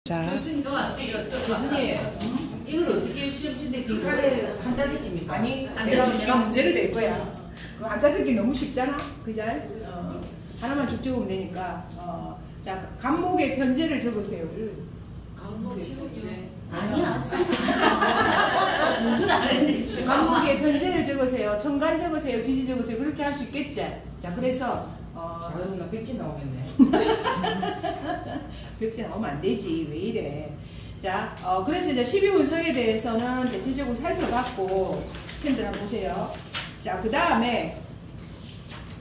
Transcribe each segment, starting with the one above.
자, 교수님, 이걸 어떻게 시험 치는데 빈칸에 한자 적입니까? 아니 앉아서 내가 시험? 문제를 낼 거야. 그 앉아 적기 너무 쉽잖아, 그죠? 하나만 쭉 적으면 되니까. 자, 간목의 편제를 적으세요. 아니야. 누구도 안 했는데. 간목의 편제를 적으세요. 천간 적으세요. 지지 적으세요. 그렇게 할 수 있겠지. 자, 그래서 나 백지 나오겠네. 벽지 나오면 안 되지. 왜 이래? 자, 그래서 이제 12운서에 대해서는 대체적으로 살펴봤고, 팬들 한번 보세요. 자, 그 다음에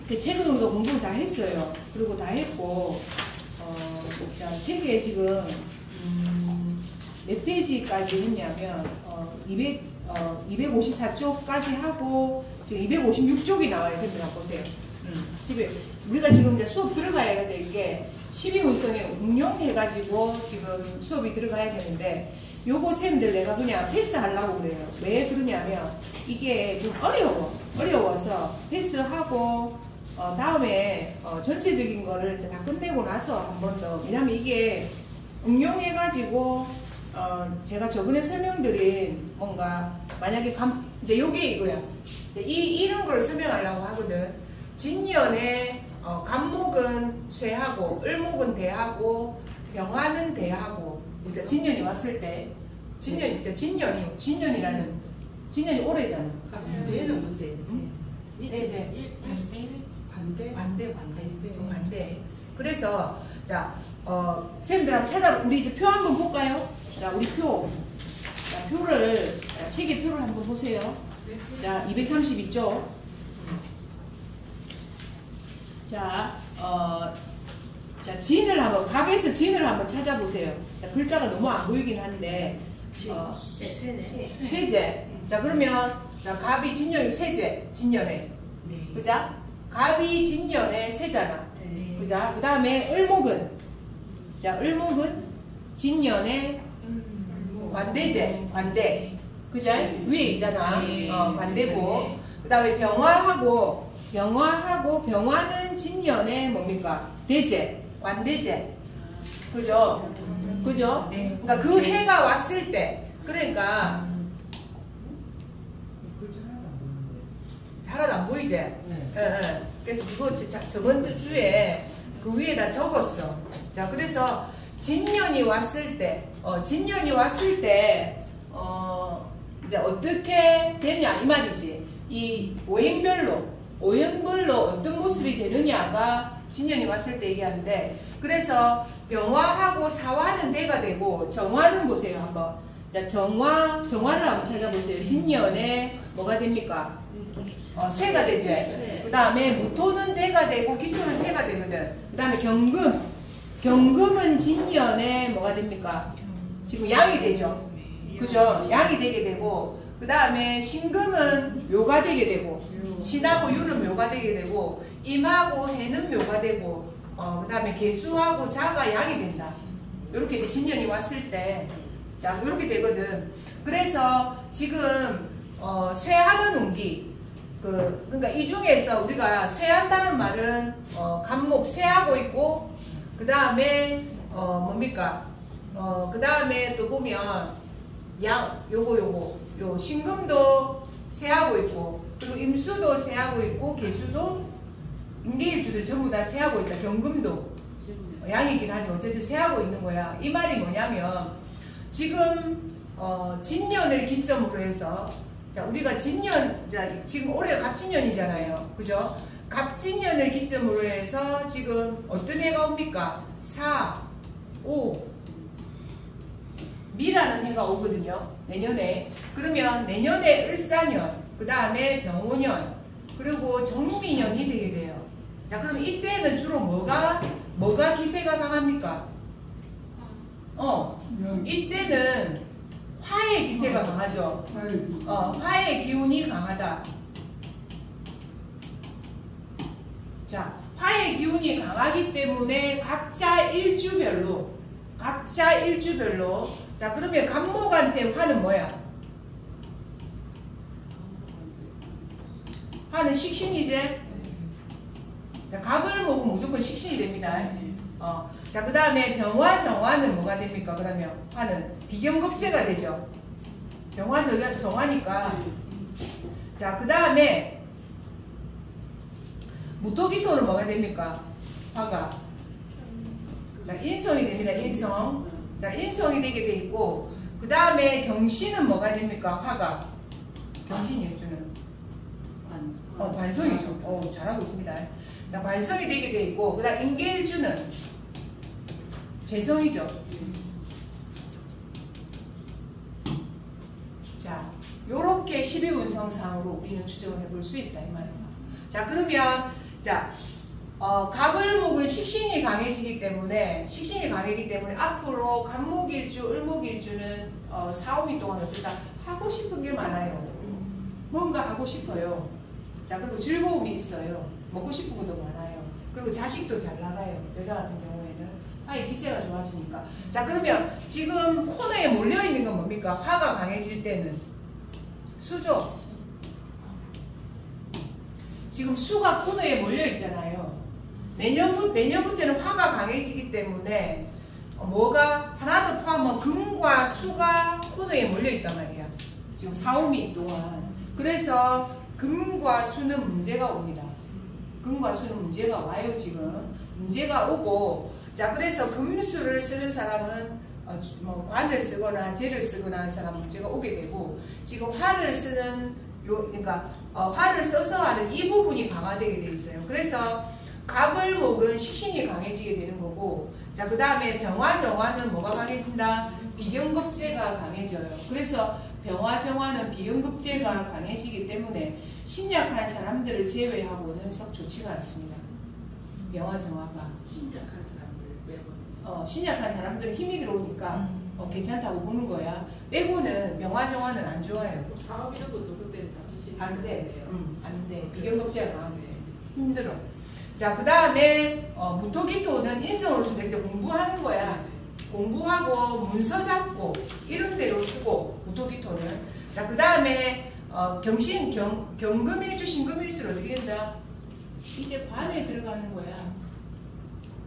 책은 우리가 공부를 다 했어요. 그리고 다 했고, 자, 책에 지금 몇 페이지까지 했냐면 254쪽까지 하고 지금 256쪽이 나와요. 팬들 한번 보세요. 우리가 지금 이제 수업 들어가야 될 게 12운성에 응용해가지고 지금 수업이 들어가야 되는데, 요거 쌤들 내가 그냥 패스하려고 그래요. 왜 그러냐면 이게 좀 어려워서 패스하고 다음에 전체적인 거를 이제 다 끝내고 나서 한 번 더, 왜냐면 이게 응용해가지고 제가 저번에 설명드린 뭔가 만약에 이제 요게 이거야. 이런 걸 설명하려고 하거든. 진년에 간목은 쇠하고 을목은 대하고 병화는 대하고, 그러니까 진년이 왔을 때 진년이라는 진년이 올해잖아. 대는 뭔데? 네. 관대. 그래서 자, 선생님들 한번 우리 이제 표 한번 볼까요? 자, 우리 표. 자, 표를 책의 표를 한번 보세요. 자, 232쪽. 자, 진을 한번, 갑에서 진을 한번 찾아보세요. 자, 글자가 너무 안 보이긴 한데, 쇠제. 자, 그러면, 자, 갑이 진년이 쇠제, 진년에. 그자? 갑이 진년에 쇠잖아. 그자? 그 다음에 을목은, 자, 을목은 진년에 관대제, 관대. 그자? 위에 있잖아. 관대고. 그 다음에 병화는 진년에 뭡니까? 대제, 관대제. 그죠? 그죠? 그러니까 그 해가 왔을 때, 그러니까 하나도 안 보이지? 네. 그래서 그거 저번 주에 그 위에다 적었어. 자, 그래서 진년이 왔을 때, 이제 어떻게 되냐 이 말이지. 이 오행별로 어떤 모습이 되느냐가 진년이 왔을 때 얘기하는데, 그래서 병화하고 사화는 대가 되고, 정화는 보세요 한번. 자, 정화를 한번 찾아보세요. 진년에 뭐가 됩니까? 쇠가 되지. 그 다음에 무토는 대가 되고 기토는 세가 되거든. 그 다음에 경금은 진년에 뭐가 됩니까? 지금 양이 되죠. 그죠? 양이 되게 되고, 그 다음에 신금은 묘가 되게 되고, 신하고 유는 묘가 되게 되고, 임하고 해는 묘가 되고, 그 다음에 개수하고 자가 양이 된다. 이렇게 진년이 왔을 때, 자, 이렇게 되거든. 그래서 지금 쇠하는 운기, 그러니까 이 중에서 우리가 쇠한다는 말은 간목 쇠하고 있고, 그 다음에 뭡니까? 그 다음에 또 보면 요거 신금도 쇠하고 있고, 그리고 임수도 쇠하고 있고, 개수도 임계일주들 전부 다 쇠하고 있다. 경금도 양이긴 하지만 어쨌든 쇠하고 있는 거야. 이 말이 뭐냐면 지금 진년을 기점으로 해서, 자, 우리가 지금 올해가 갑진년이잖아요. 그죠? 갑진년을 기점으로 해서 지금 어떤 해가 옵니까? 4, 5 미라는 해가 오거든요. 내년에. 그러면 내년에 을사년, 그 다음에 병오년, 그리고 정미년이 되게 돼요. 자, 그럼 이때는 주로 뭐가 기세가 강합니까? 이때는 화의 기세가 강하죠. 화의 기운이 강하다. 자, 화의 기운이 강하기 때문에 각자 일주별로, 자, 그러면 간목한테 화는 뭐야? 화는 식신이지? 자, 갑을 먹으면 무조건 식신이 됩니다. 자, 그 다음에 병화 정화는 뭐가 됩니까? 그러면 화는 비경급제가 되죠. 병화 정화니까. 자, 그 다음에 무토기토는 뭐가 됩니까? 화가. 자, 인성이 됩니다. 인성. 자, 인성이 되게 돼 있고, 그 다음에 경신은 뭐가 됩니까? 화가. 경신이 일주는. 관성이죠. 잘하고 있습니다. 자, 관성이 되게 돼 있고, 그 다음 인계일주는 재성이죠. 자, 요렇게 12운성상으로 우리는 추정을 해볼 수 있다 이 말입니다. 자, 그러면 자, 갑을목은 식신이 강해지기 때문에 앞으로 갑목일주, 을목일주는 4, 5일 동안 어떻다 하고 싶은 게 많아요. 뭔가 하고 싶어요. 자, 그리고 즐거움이 있어요. 먹고 싶은 것도 많아요. 그리고 자식도 잘 나가요. 여자 같은 경우에는 아이 기세가 좋아지니까. 자, 그러면 지금 코너에 몰려있는 건 뭡니까? 화가 강해질 때는 수죠. 지금 수가 코너에 몰려있잖아요. 내년부터는 화가 강해지기 때문에 뭐가 하나 더 포함하면 금과 수가 코너에 몰려있단 말이야. 지금 4, 5일 동안. 그래서 금과 수는 문제가 옵니다. 금과 수는 문제가 와요. 지금 문제가 오고, 자, 그래서 금수를 쓰는 사람은 뭐 관을 쓰거나 재를 쓰거나 하는 사람 문제가 오게 되고, 지금 화를 쓰는 그러니까 화를 써서 하는 이 부분이 강화되게 돼 있어요. 그래서 갑을목은 식신이 강해지게 되는 거고, 자, 그 다음에 병화정화는 뭐가 강해진다? 비경급제가 강해져요. 그래서 병화정화는 비경급제가 강해지기 때문에 신약한 사람들을 제외하고는 썩 좋지가 않습니다. 병화정화가. 신약한 사람들 빼고는. 신약한 사람들은 힘이 들어오니까 괜찮다고 보는 거야. 빼고는 병화정화는 안 좋아요. 사업 이런 것도 그때는 자주시는 안 돼. 안 돼. 비경급제가 강한데 네. 힘들어. 자, 그 다음에 무토기토는 인성으로 쓰면 되는데 공부하는 거야. 공부하고 문서 잡고 이런 데로 쓰고 무토기토는. 자, 그 다음에 경신, 경금일주, 신금일수로 어떻게 된다? 이제 관에 들어가는 거야.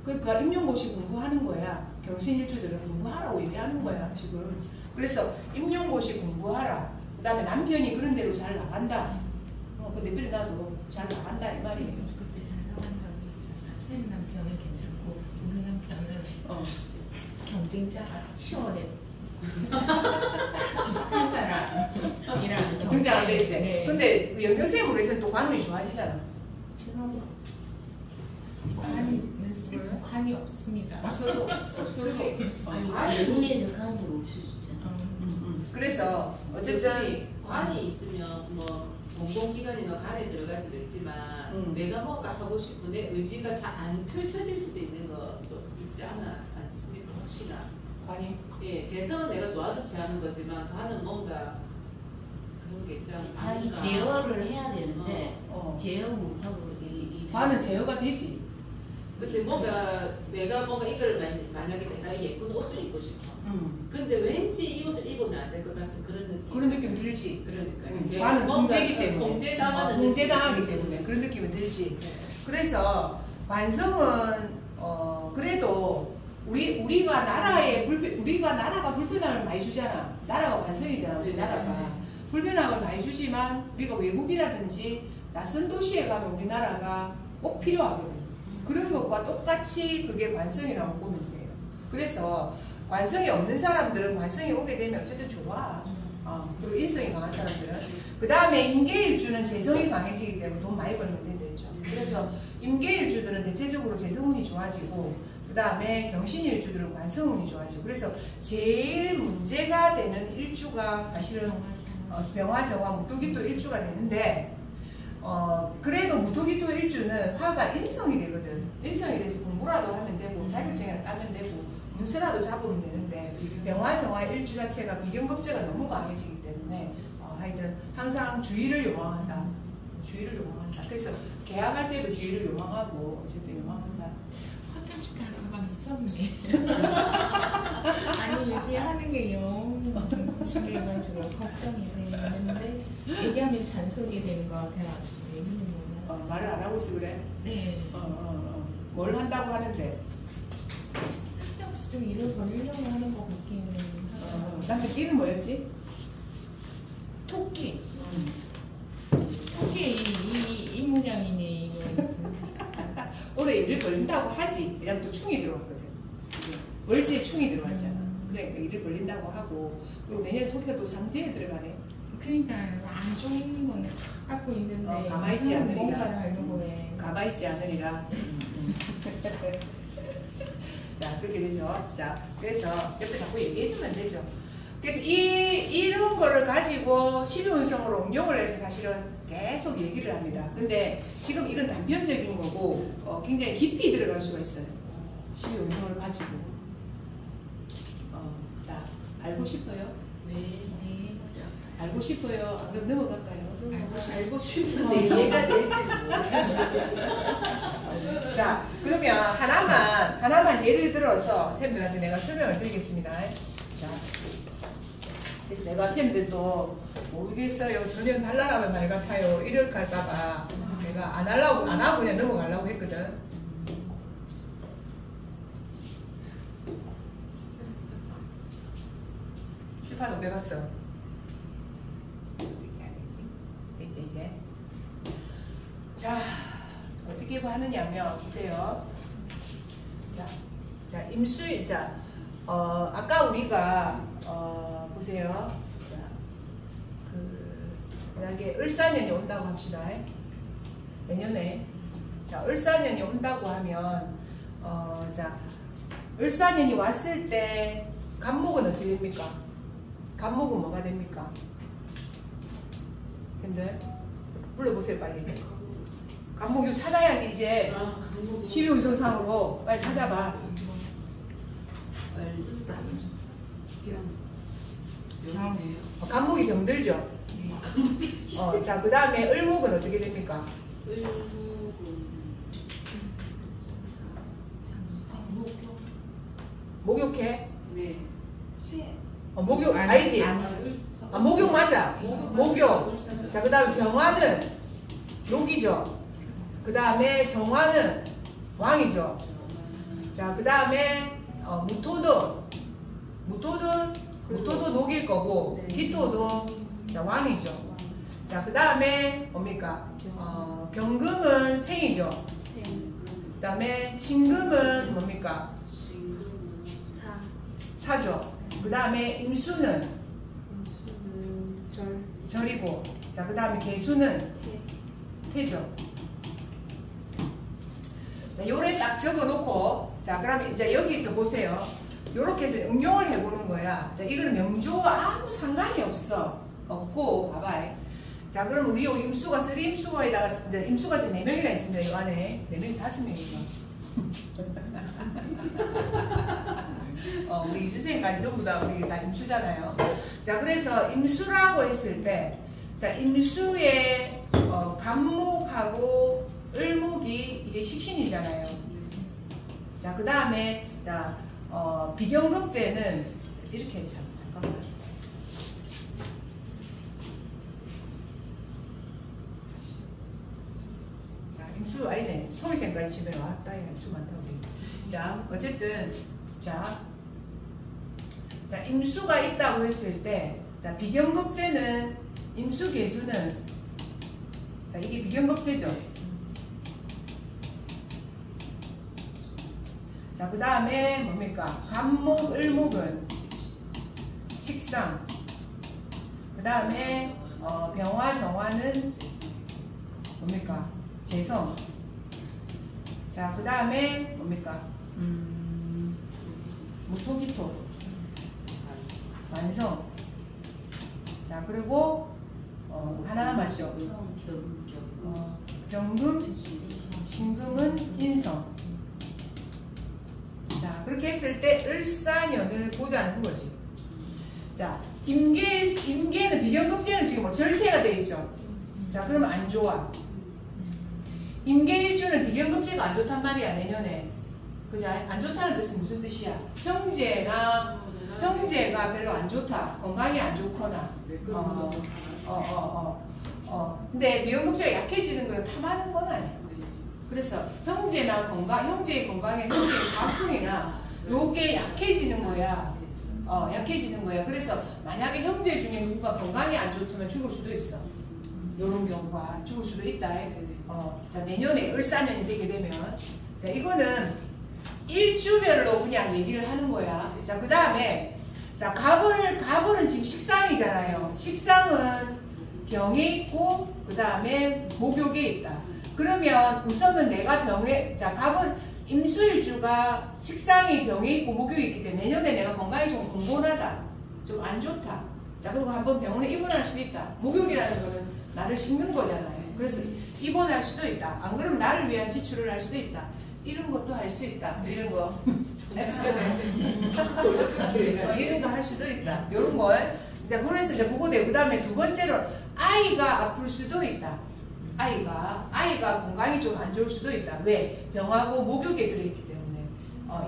그러니까 임용고시 공부하는 거야. 경신일주들은 공부하라고 얘기하는 거야 지금. 그래서 임용고시 공부하라. 그 다음에 남편이 그런 대로 잘 나간다. 근데 미리 나도 잘 나간다 이 말이에요. 그때 잘 나간다고 했잖아. 쌤 남편은 괜찮고 우리 남편은 경쟁자가 치열해. 비슷한 사람이랑 등장 안 되지. 네. 근데 그 연경생으로 해서는 또 관운이 좋아지잖아. 제가 뭐 관은 쓰고 관이 없습니다. 서로. 아니 외국에서 간을 없어졌잖아. 그래서 어쨌든 관이 있으면 뭐 공공기관이나 관에 들어갈 수도 있지만 내가 뭔가 하고 싶은 내 의지가 잘 안 펼쳐질 수도 있는 것도 있지 않습니까? 혹시나. 관이. 예, 재성은 내가 좋아서 취하는 거지만 관은 뭔가 그런 게 있지 않을까. 자기 제어를 해야 되는데 어. 제어 못하고 이 관은 제어가 되지. 근데 뭔가 내가 뭔가 이걸 만약에 내가 예쁜 옷을 입고 싶어. 근데 왠지 이 옷을 입으면 안 될 것 같은 그런 느낌. 그런 느낌 들지. 그러니까 관은 공제이기 때문에. 공제당하는 공제당하기 느낌. 때문에 그런 느낌은 들지. 네. 그래서 관성은 그래도 우리가 나라가 불편함을 많이 주잖아. 나라가 관성이잖아. 우리 나라가 불편함을 많이 주지만 우리가 외국이라든지 낯선 도시에 가면 우리나라가 꼭 필요하거든. 그런 것과 똑같이 그게 관성이라고 보면 돼요. 그래서 관성이 없는 사람들은 관성이 오게 되면 어쨌든 좋아. 그리고 인성이 강한 사람들은. 그 다음에 임계일주는 재성이 강해지기 때문에 돈 많이 벌면 된다죠. 그래서 임계일주들은 대체적으로 재성운이 좋아지고, 그 다음에 경신일주들은 관성운이 좋아지고. 그래서 제일 문제가 되는 일주가 사실은 병화정화, 무토기토 일주가 되는데, 그래도 무토기토 일주는 화가 인성이 되거든. 인성이 돼서 공부라도 하면 되고 자격증이라도 따면 되고 문서라도 잡으면 되는데, 병화정화 일주 자체가 비경급제가 너무 강해지기 때문에 하여튼 항상 주의를 요망한다. 주의를 요망한다. 그래서 계약할 때도 주의를 요망하고 어쨌든 요망한다. 화장실 갈까봐 무섭네. 아니 요새 하는 게 영 심해가지고 걱정이 되는데 얘기하면 잔소리 되는 것 같아가지고 얘기는 못 하고. 말을 안 하고 있어 그래? 네. 뭘 한다고 하는데? 쓸데없이 좀 일을 벌리려고 하는 것 같기는 하더라고요. 남편 띠는 뭐였지? 토끼. 토끼 이 모양이네 이거. 올해 일을 벌린다고 하지. 왜냐면 또 충이 들어왔거든. 월지에 충이 들어왔잖아. 그러니까 일을 벌린다고 하고, 그리고 내년에 토끼가 또 상지에 들어가네. 그러니까 안 좋은 거는 다 갖고 있는데 가만히 있지 않으리라. 뭔가를 하려고 해. 가만히 있지 않으리라. 자, 그렇게 되죠. 자, 그래서 옆에 자꾸 얘기해주면 되죠. 그래서 이런 거를 가지고 12운성으로 응용을 해서 사실은 계속 얘기를 합니다. 근데 지금 이건 단편적인 거고 굉장히 깊이 들어갈 수가 있어요. 12운성을 가지고. 자, 알고 싶어요? 네. 알고 싶어요? 그럼 넘어갈까요? 알고 싶은데 이해가 될지 모르겠어요. 자, 그러면 하나만 예를 들어서 쌤들한테 내가 설명을 드리겠습니다. 자, 그래서 내가 쌤들도 모르겠어요. 전혀 달라라는 말 같아요. 이렇게 할까봐 내가 안 하고 그냥 넘어가려고 했거든. 칠판 어디 갔어? 됐지 이제. 자, 어떻게 하느냐면 보세요. 자, 임수일자. 아까 우리가 보세요. 자, 만약에 을사년이 온다고 합시다. 내년에. 자, 을사년이 온다고 하면 자, 을사년이 왔을 때 간목은 어찌 됩니까? 간목은 뭐가 됩니까? 쌤들 불러보세요 빨리. 간목 이거 찾아야지 이제. 12운성상으로 빨리 찾아봐. 간목이 병들죠. 자, 그 다음에 을목은 어떻게 됩니까? 목욕해? 네. 목욕 아니지? 목욕 맞아. 목욕. 자, 그 다음에 병화는 녹이죠. 그 다음에 정화는 왕이죠. 자, 그 다음에 무토도 녹일 거고, 기토도 자, 왕이죠. 자, 그 다음에 뭡니까? 경금은 생이죠. 그 다음에 신금은 뭡니까? 사죠. 그 다음에 임수는 절이고, 자, 그 다음에 개수는 태죠. 자, 요래 딱 적어 놓고, 자, 그러면 이제 여기서 보세요. 요렇게 해서 응용을 해보는 거야. 자, 이거는 명조와 아무 상관이 없고, 봐봐. 자, 그럼 우리 요 임수가, 쓰리임수가에다가, 이제 임수가 지금 4명이나 있습니다. 이 안에. 4명이 5명이죠. 우리 유주생까지 전부 다 우리 다 임수잖아요. 자, 그래서 임수라고 했을 때, 자, 임수의 간목하고 을목이 이게 식신이잖아요. 자, 그 다음에 자, 비경급제는 이렇게 잠깐만. 자, 임수 아니네. 소위생까지 집에 왔다. 임수 많다고. 자, 어쨌든 자, 임수가 있다고 했을 때, 자, 비경급제는 임수 개수는 자, 이게 비경급제죠. 자, 그 다음에 뭡니까? 간목, 을목은 식상. 그 다음에 병화, 정화는 뭡니까? 재성. 자, 그 다음에 뭡니까? 무토기토. 완성. 자, 그리고 하나 남았죠. 경금, 신금은 인성. 자, 그렇게 했을 때 을사년을 보자는 거지. 자, 임계는 비경급제는 지금 뭐 절퇴가 되어 있죠. 자, 그러면 안 좋아. 임계일주는 비경급제가 안 좋단 말이야, 내년에. 그죠? 안 좋다는 뜻은 무슨 뜻이야? 형제가 별로 안 좋다. 건강이 안 좋거나. 근데 비경급제가 약해지는 걸 탐하는 건 아니야. 그래서 형제의 건강에 형제의 사업성이나 요게 약해지는 거야. 약해지는 거야. 그래서 만약에 형제 중에 누군가 건강이 안 좋다면 죽을 수도 있어. 요런 경우가 죽을 수도 있다. 자, 내년에 을사년이 되게 되면, 자, 이거는 일주별로 그냥 얘기를 하는 거야. 자, 그 다음에, 자, 갑을은 지금 식상이잖아요. 식상은 병에 있고, 그 다음에 목욕에 있다. 그러면 우선은 내가 자, 갑은 임수일주가 식상이 병에 있고 목욕에 있기 때문에 내년에 내가 건강이 좀 공곤하다. 좀 안 좋다. 자, 그리고 한번 병원에 입원할 수도 있다. 목욕이라는 거는 나를 식는 거잖아요. 그래서 입원할 수도 있다. 안 그러면 나를 위한 지출을 할 수도 있다. 이런 것도 할 수 있다. 이런 거. 이런 거 할 수도 있다. 이런 걸. 자, 그래서 이제 그거 되고, 그 다음에 두 번째로 아이가 아플 수도 있다. 아이가 건강이 좀 안 좋을 수도 있다. 왜? 병하고 목욕에 들어있기 때문에.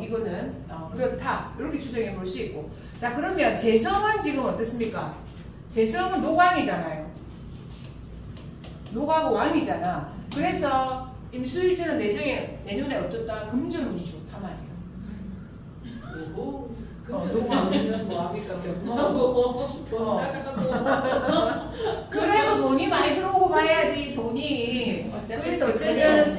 이거는, 그렇다. 이렇게 추정해 볼 수 있고. 자, 그러면 재성은 지금 어떻습니까? 재성은 노광이잖아요. 노하고 왕이잖아. 그래서 임수일주는 내년에 어떻다? 금전운이 좋다 말이야. 오호. 금전운은 뭐합니까? 병하고 돈 나가고. 그래도 돈이 많이 들어오고 봐야지. 돈이. 그래서 어쩌면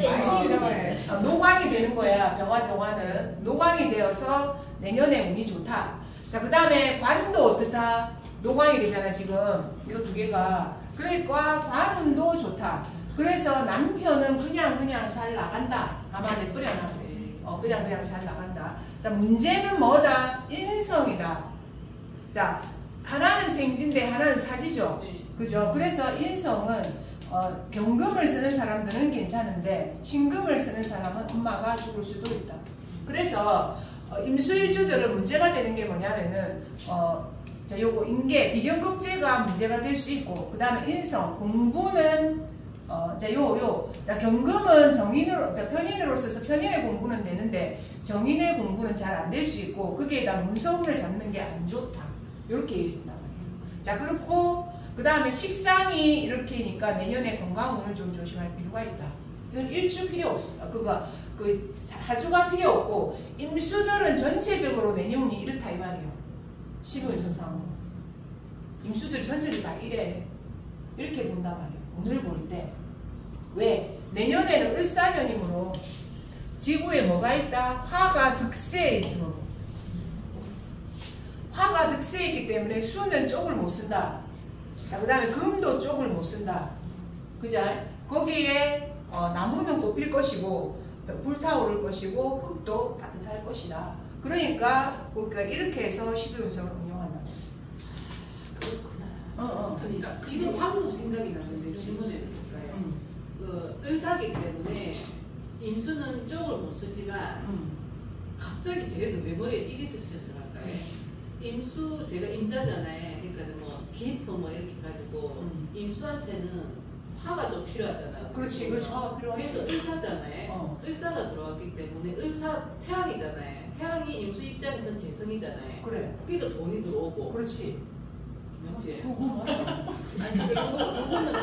노광이 되는 거야. 병화 정화는 노광이 되어서 내년에 운이 좋다. 자, 그 다음에 관도 어떻다? 노광이 되잖아 지금. 이거 두 개가. 그러니까 관운도 좋다. 그래서 남편은 그냥 잘 나간다. 가만히 뿌려놔도. 그냥 잘 나간다. 자, 문제는 뭐다? 인성이다. 자, 하나는 생진데 하나는 사지죠. 그죠? 그래서 인성은 경금을 쓰는 사람들은 괜찮은데 신금을 쓰는 사람은 엄마가 죽을 수도 있다. 그래서 임수일주들은 문제가 되는 게 뭐냐면은 자, 요거 인계, 비경급제가 문제가 될 수 있고, 그 다음에 인성, 공부는, 자, 경금은 편인으로 써서 편인의 공부는 되는데, 정인의 공부는 잘 안 될 수 있고, 거기에다 문서운을 잡는 게 안 좋다. 요렇게 얘기해준단 말이에요. 자, 그렇고, 그 다음에 식상이 이렇게니까 내년에 건강운을 좀 조심할 필요가 있다. 이건 일주 필요 없어. 사주가 필요 없고, 임수들은 전체적으로 내년운이 이렇다, 이 말이에요. 12운성상으로 임수들이 전체적으로 다 이래. 이렇게 본단 말이에요. 오늘 볼 때. 왜? 내년에는 을사년이므로 지구에 뭐가 있다? 화가 득세에 있으므로. 화가 득세에 있기 때문에 수는 쪽을 못 쓴다. 자, 그 다음에 금도 쪽을 못 쓴다. 그죠? 거기에 나무는 꽃필 것이고 불타오를 것이고 흙도 따뜻할 것이다. 그러니까 이렇게 해서 12운성을 운영한다. 그렇구나. 아니, 지금 방금 생각이 났는데 질문해 볼까요? 을사기 때문에 임수는 쪽을 못 쓰지만 갑자기 제가 메모리에 이게 스쳐들어갈까요? 임수 제가 임자잖아요. 그러니까 뭐 기프 뭐 이렇게 가지고 임수한테는 화가 좀 필요하잖아요. 그렇지, 화가 필요하지. 그래서 을사잖아요. 을사가 들어왔기 때문에 을사 태양이잖아요. 태양이 임수 입장에서는 재성이잖아요. 그래. 그러니까 돈이 들어오고. 그렇지. 맞지? 아니 근데 요거는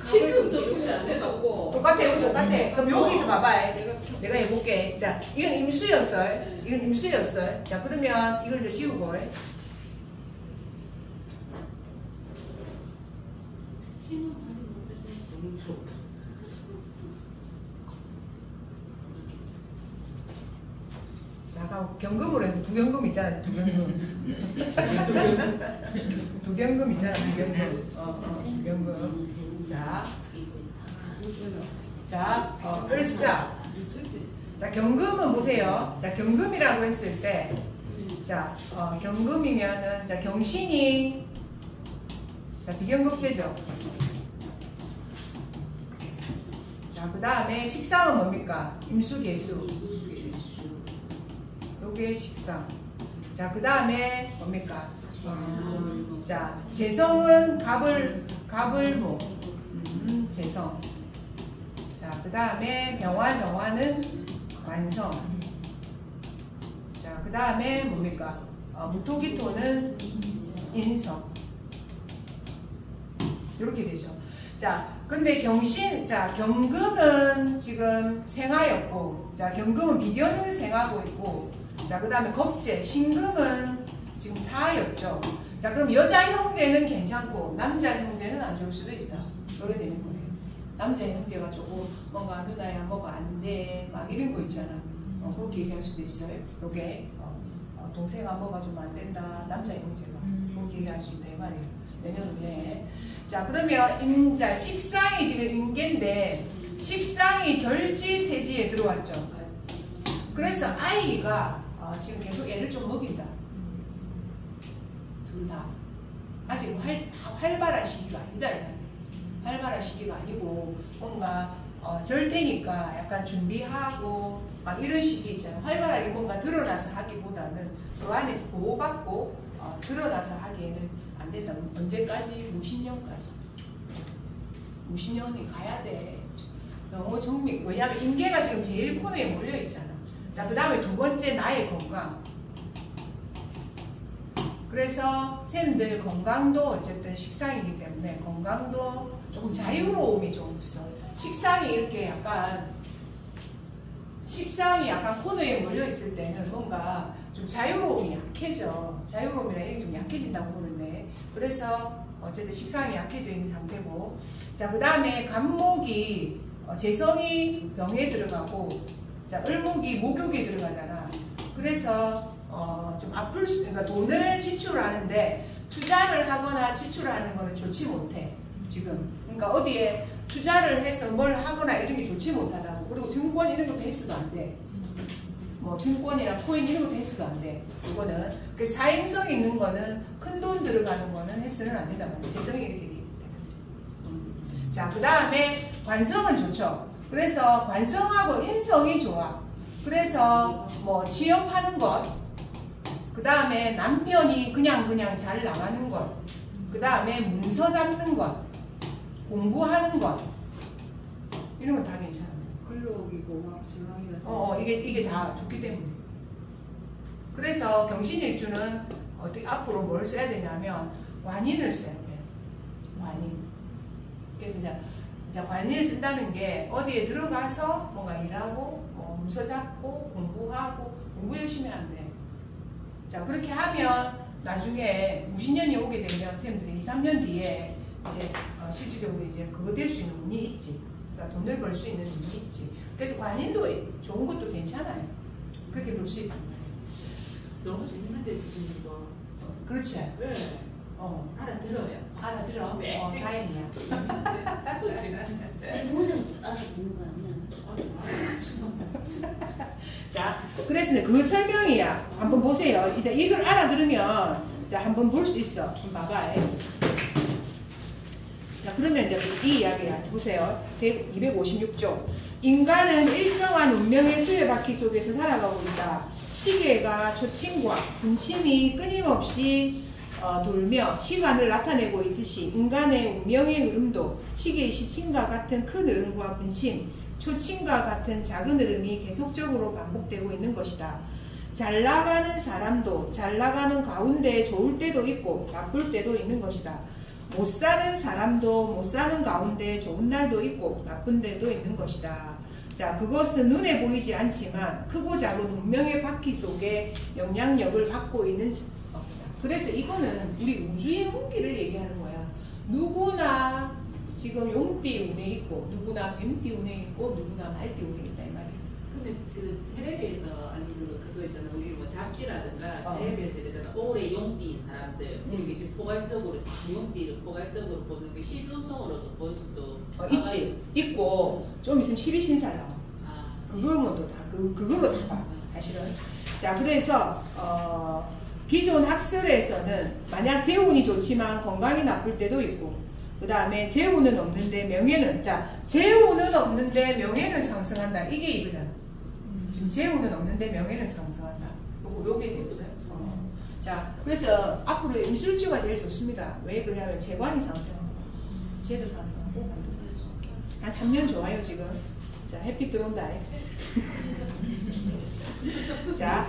지금 적용이 안 해갖고. 똑같아. 그럼 여기서 봐봐. 내가 해볼게. 자, 이건 임수였어. 이건 임수였어. 자, 그러면 이걸 이제 지우고. 힘은 많이 못 빼서 너무 좋다. 자, 경금으로 해도 두경금 있잖아. 두경금. 두경금 있잖아. 두경금. 자, 을사. 자, 경금은 보세요. 자, 경금이라고 했을 때, 자, 경금이면은, 자, 경신이, 자, 비경급제죠. 자, 그 다음에 식상은 뭡니까? 임수개수. 요게 식상. 자, 그 다음에 뭡니까? 자, 재성은 갑을목. 재성. 자, 그 다음에 병화 정화는 완성. 자, 그 다음에 뭡니까? 무토기토는 인성. 이렇게 되죠. 자, 근데 경금은 지금 생화였고, 자, 경금은 비견은 생화고 있고, 자, 그 다음에 겁재, 신금은 지금 사였죠. 자, 그럼 여자 형제는 괜찮고, 남자 형제는 안 좋을 수도 있다. 그래 되는 거예요. 남자 형제가 조금 뭔가 누나야 뭐가 안 돼, 막 이런 거 있잖아. 그렇게 얘기할 수도 있어요. 요게 동생아 뭐가 좀 안 된다. 남자 형제가 그렇게 얘기할 수 있다 이 말이에요. 내년에. 자, 그러면 자, 식상이 지금 임계인데 식상이 절지 태지에 들어왔죠. 그래서 아이가 지금 계속 애를 좀 먹인다. 둘 다. 아직 활발한 시기가 아니다. 활발한 시기가 아니고 뭔가 절대니까 약간 준비하고 막 이런 시기 있잖아요. 활발하게 뭔가 드러나서 하기보다는 그 안에서 보호받고 드러나서 하기에는 안 된다. 언제까지? 무신년까지. 무신년이 가야 돼. 너무 정리. 왜냐하면 임계가 지금 제일 코너에 몰려 있잖아. 자, 그 다음에 두 번째 나의 건강. 그래서 쌤들 건강도 어쨌든 식상이기 때문에 건강도 조금 자유로움이 좀 없어. 식상이 이렇게 약간 코너에 몰려 있을 때는 뭔가 좀 자유로움이 약해져. 자유로움이라 이게 좀 약해진다고 보는데, 그래서 어쨌든 식상이 약해져 있는 상태고, 자, 그 다음에 간목이 재성이 병에 들어가고, 자, 을목이 목욕에 들어가잖아. 그래서 좀 아플 수, 그러니까 돈을 지출하는데 투자를 하거나 지출하는 거는 좋지 못해 지금. 그러니까 어디에 투자를 해서 뭘 하거나 이런 게 좋지 못하다고. 그리고 증권 이런 것도 해서도 안 돼. 뭐 증권이나 코인 이런 것도 해서도 안 돼. 이거는 그 사행성 있는 거는 큰 돈 들어가는 거는 해서는 안 된단 말이야. 재성이 이렇게 돼 있기 때문에. 자, 그 다음에 관성은 좋죠. 그래서 관성하고 인성이 좋아. 그래서 뭐 취업하는 것, 그 다음에 남편이 그냥 잘 나가는 것, 그 다음에 문서 잡는 것, 공부하는 것, 이런 건 다 괜찮아요. 근록이고 막 제왕이라서 이게 다 좋기 때문에. 그래서 경신일주는 어떻게 앞으로 뭘 써야 되냐면 관인을 써야 돼요. 관인. 그래서 이제 관인을 쓴다는 게 어디에 들어가서 뭔가 일하고 문서 잡고 공부하고 공부 열심히 하면 돼. 자, 그렇게 하면 나중에 무신년이 오게 되면 선생님들이 2, 3년 뒤에 이제 실질적으로 이제 그거 될 수 있는 운이 있지. 그러니까 돈을 벌 수 있는 운이 있지. 그래서 관인도 좋은 것도 괜찮아요. 그렇게 볼 수 있단 말이에요. 너무 재밌는데 무슨 이거. 그렇지. 네. 알아들어요. 알아들어? 네. 다행이야. 재밌는데. 딱 재밌는데. 쌤 혼자 알아듣는 거 아니야? 자, 그래서 그 설명이야. 한번 보세요. 이제 이걸 알아들으면 자, 한번 볼 수 있어. 한번 봐봐. 자, 그러면 이제 이 이야기야. 보세요. 256조. 인간은 일정한 운명의 수레바퀴 속에서 살아가고 있다. 시계가 초침과 분침이 끊임없이 돌며 시간을 나타내고 있듯이 인간의 운명의 흐름도 시계의 시침과 같은 큰 흐름과 분침, 초침과 같은 작은 흐름이 계속적으로 반복되고 있는 것이다. 잘 나가는 사람도 잘 나가는 가운데 좋을 때도 있고 나쁠 때도 있는 것이다. 못 사는 사람도 못 사는 가운데 좋은 날도 있고 나쁜 날도 있는 것이다. 자, 그것은 눈에 보이지 않지만 크고 작은 운명의 바퀴 속에 영향력을 받고 있는 겁니다. 그래서 이거는 우리 우주의 운기를 얘기하는 거야. 누구나 지금 용띠 운에 있고 누구나 뱀띠 운에 있고 누구나 말띠 운에 있다 이 말이에요. 근데 그 텔레비에서 아니 그거 있잖아. 우리 뭐 잡지라든가 텔레비에서 이러잖아. 올해 용띠인 사람들 이렇게 지금 포괄적으로 다 용띠를 포괄적으로 보는 게 시운성으로서 볼 수도 있지. 있고 좀 있으면 12신살 나와. 그걸로 다 그걸로 다 봐. 사실은. 자, 그래서 기존 학설에서는 만약 재운이 좋지만 건강이 나쁠 때도 있고, 그 다음에 재운은 없는데 명예는, 자, 재운은 없는데 명예는 상승한다. 이게 이거잖아. 지금 재운은 없는데 명예는 상승한다. 요게 되고요. 자, 그래서 앞으로 임술주가 제일 좋습니다. 왜 그러냐면 재관이 상승합니다. 재도 상승하고 관도 상승하고. 한 3년 좋아요 지금. 자, 햇빛 들어온다. 자,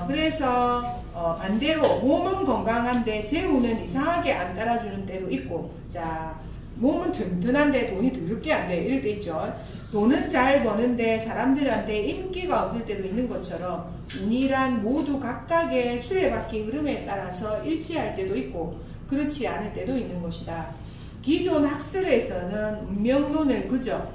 그래서 반대로 몸은 건강한데 재우는 이상하게 안 따라주는 때도 있고, 자, 몸은 튼튼한데 돈이 더럽게 안 돼. 이럴 때 있죠. 돈은 잘 버는데 사람들한테 인기가 없을 때도 있는 것처럼 운이란 모두 각각의 수레바퀴 흐름에 따라서 일치할 때도 있고 그렇지 않을 때도 있는 것이다. 기존 학설에서는 운명론을 그저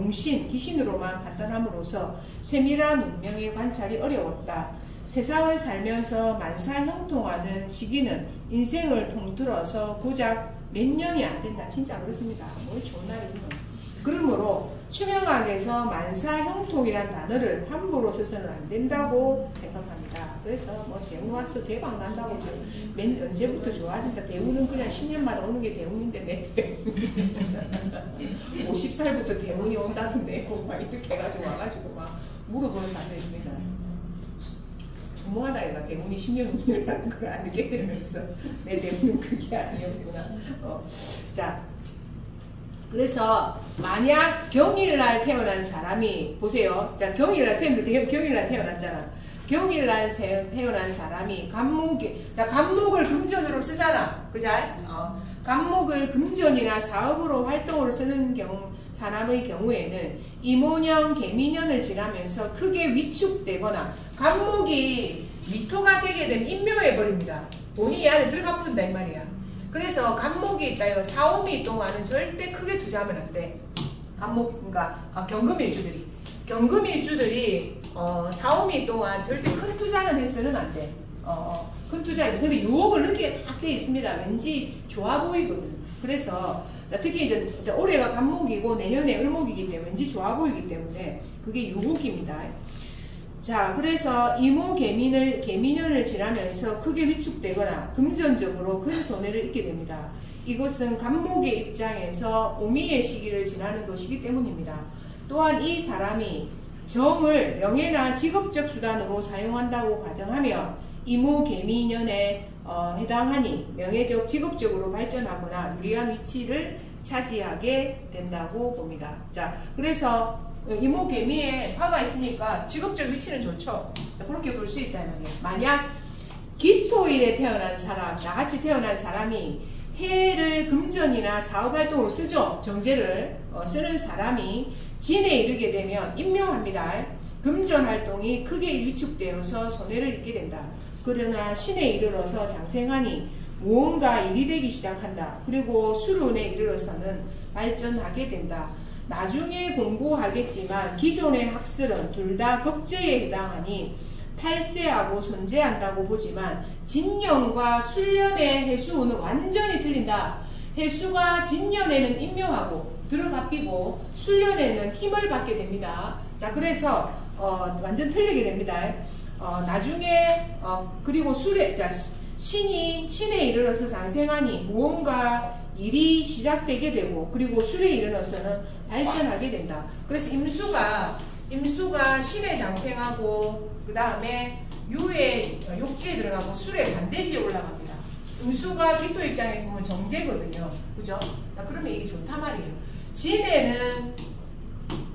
용신, 귀신으로만 판단함으로써 세밀한 운명의 관찰이 어려웠다. 세상을 살면서 만사형통하는 시기는 인생을 통틀어서 고작 몇 년이 안 된다. 진짜 그렇습니다. 뭐 좋은 날이 있노. 그러므로 추명학에서 만사형통이란 단어를 함부로 써서는 안 된다고 생각합니다. 그래서 뭐 대운학서 대박 난다고 언제부터 좋아진다. 대운은 그냥 10년마다 오는 게 대운인데 내 50살부터 대운이 온다던데 막 이렇게 해가지고 와가지고 막 물어보는 사람도 있습니다. 뭐하다 얘가 대운이 10년 운이라는 걸 알게 되면서 내 대운은 그게 아니었구나. 자, 그래서 만약 경일날 태어난 사람이 보세요. 자, 경일날 쌤들 경일날 태어났잖아. 경일날 태어난 사람이 간목을 금전으로 쓰잖아. 그자? 간목을 금전이나 사업으로 활동으로 쓰는 사람의 경우에는 이모년, 개미년을 지나면서 크게 위축되거나 간목이 미토가 되게 된 인묘해버립니다. 돈이 이 안에 들어가 버린다 이 말이야. 그래서 간목이 있다. 이거 사오미 동안은 절대 크게 투자하면 안 돼. 간목, 그러니까 경금일주들이 사오미 동안 절대 큰 투자는 해서는 안 돼. 큰 투자. 근데 유혹을 느끼게 딱 돼 있습니다. 왠지 좋아 보이거든. 그래서 특히 이제 올해가 간목이고 내년에 을목이기 때문에 왠지 좋아 보이기 때문에 그게 유혹입니다. 자, 그래서 이모 개미년을 지나면서 크게 위축되거나 금전적으로 큰 손해를 입게 됩니다. 이것은 간목의 입장에서 오미의 시기를 지나는 것이기 때문입니다. 또한 이 사람이 정을 명예나 직업적 수단으로 사용한다고 가정하며 이모 개미년에 해당하니 명예적, 직업적으로 발전하거나 유리한 위치를 차지하게 된다고 봅니다. 자, 그래서 이모 개미에 화가 있으니까 직업적 위치는 좋죠. 그렇게 볼 수 있다 말이에요. 만약 기토일에 태어난 사람, 나같이 태어난 사람이 해를 금전이나 사업활동으로 쓰죠. 정제를 쓰는 사람이 진에 이르게 되면 임묘합니다. 금전활동이 크게 위축되어서 손해를 입게 된다. 그러나 신에 이르러서 장생하니 무언가 일이 되기 시작한다. 그리고 수륜에 이르러서는 발전하게 된다. 나중에 공부하겠지만 기존의 학설은 둘 다 겁제에 해당하니 탈제하고 손제한다고 보지만 진년과 술년의 해수운은 완전히 틀린다. 해수가 진년에는 임묘하고 들어갑히고 술년에는 힘을 받게 됩니다. 자, 그래서 완전 틀리게 됩니다. 나중에 그리고 신에 이르러서 장생하니 무언가 일이 시작되게 되고 그리고 술에 이르러서는 발전하게 된다. 그래서 임수가 신에 장생하고 그 다음에 욕지에 들어가고 술에 반대지에 올라갑니다. 임수가 기토 입장에서 보면 정제거든요. 그죠? 자, 그러면 이게 좋단 말이에요. 진에는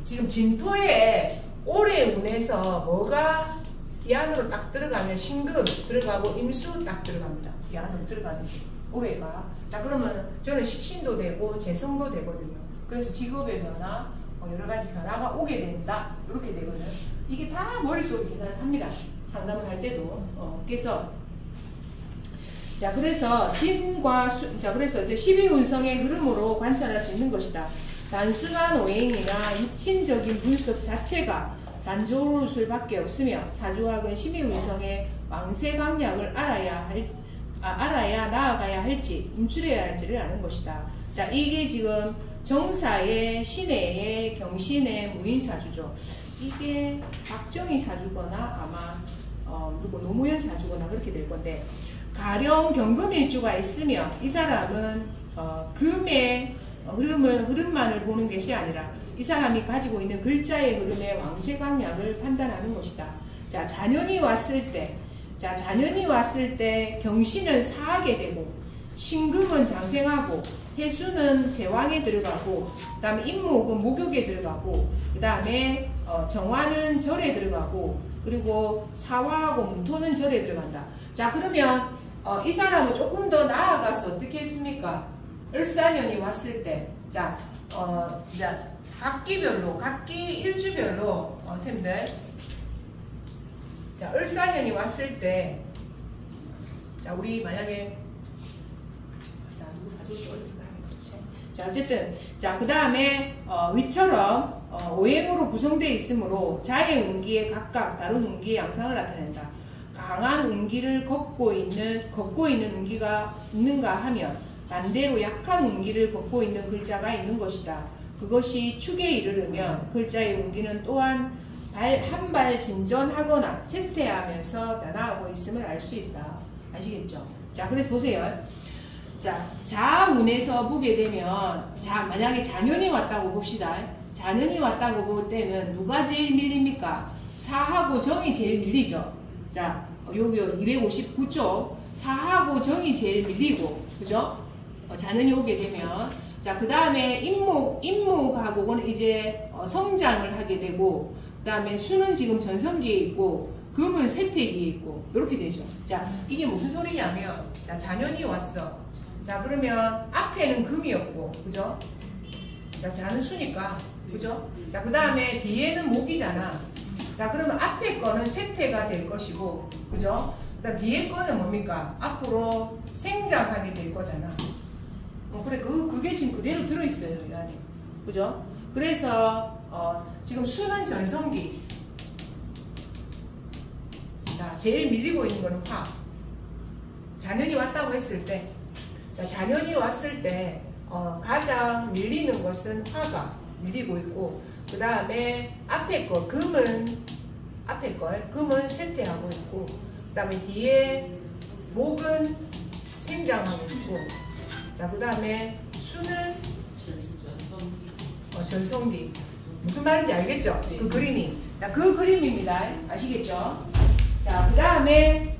지금 진토에 올해 운에서 뭐가 이 안으로 딱 들어가면 신금 들어가고 임수 딱 들어갑니다. 이 안으로 들어가는 게 올해가. 자, 그러면 저는 식신도 되고 재성도 되거든요. 그래서 직업의 변화, 여러 가지 변화가 오게 된다. 이렇게 되거든요. 이게 다 머릿속에 계산을 합니다. 상담을 할 때도. 그래서 자, 그래서 진과 그래서 이제 12운성의 흐름으로 관찰할 수 있는 것이다. 단순한 오행이나 육친적인 분석 자체가 단조로울 수밖에 없으며 사주학은 12운성의 왕세강약을 알아야 나아가야 할지 움츠려야 할지를 아는 것이다. 자, 이게 지금 정사의 신해의 경신의 무인사주죠. 이게 박정희 사주거나 아마 그리고 노무현 사주거나 그렇게 될 건데, 가령 경금일주가 있으며 이 사람은 금의 흐름만을 보는 것이 아니라 이 사람이 가지고 있는 글자의 흐름의 왕세강약을 판단하는 것이다. 자, 자년이 왔을 때 경신은 사하게 되고 신금은 장생하고 해수는 제왕에 들어가고 그 다음에 임목은 목욕에 들어가고 그 다음에 정화는 절에 들어가고 그리고 사화하고 무토는 절에 들어간다. 자, 그러면 이 사람은 조금 더 나아가서 어떻게 했습니까? 을사년이 왔을 때, 자, 이제 각기별로, 각기 일주별로, 선생님들, 자, 을사년이 왔을 때, 자, 우리 만약에, 자, 누구 사주를 올려서 가야 그렇지. 자, 어쨌든, 자, 그 다음에, 위처럼, 오행으로 구성되어 있으므로 자의 운기에 각각 다른 운기의 양상을 나타낸다. 강한 운기를 걷고 있는 운기가 있는가 하면 반대로 약한 운기를 걷고 있는 글자가 있는 것이다. 그것이 축에 이르르면 글자의 운기는 또한 한 발 진전하거나 쇠퇴하면서 변화하고 있음을 알 수 있다. 아시겠죠? 자, 그래서 보세요. 자, 자운에서 보게 되면, 만약에 잔연이 왔다고 봅시다. 잔연이 왔다고 볼 때는 누가 제일 밀립니까? 사하고 정이 제일 밀리죠. 자, 여기 259쪽 사하고 정이 제일 밀리고, 그죠? 잔연이 오게 되면, 자, 그 다음에 임목하고는 이제 성장을 하게 되고, 그 다음에 수는 지금 전성기에 있고, 금은 쇠퇴기에 있고, 이렇게 되죠. 자, 이게 무슨 소리냐면, 자, 잔연이 왔어. 자, 그러면 앞에는 금이었고, 그죠? 자, 자는 수니까, 그죠? 자, 그 다음에 뒤에는 목이잖아. 자, 그러면 앞에 거는 쇠퇴가 될 것이고, 그죠? 그 다음 뒤에 거는 뭡니까? 앞으로 생장하게 될 거잖아. 그래, 그게 지금 그대로 들어있어요, 이 안에. 그죠? 그래서, 지금 수는 전성기. 자, 제일 밀리고 있는 거는 화. 잔연이 왔다고 했을 때, 자, 잔연이 왔을 때, 가장 밀리는 것은 화가 밀리고 있고, 그 다음에 앞에 거, 금은 쇠퇴하고 있고, 그 다음에 뒤에 목은 생장하고 있고, 자, 그 다음에 수는 전성기. 무슨 말인지 알겠죠? 그 그림이. 자, 그 그림입니다. 아시겠죠? 자, 그 다음에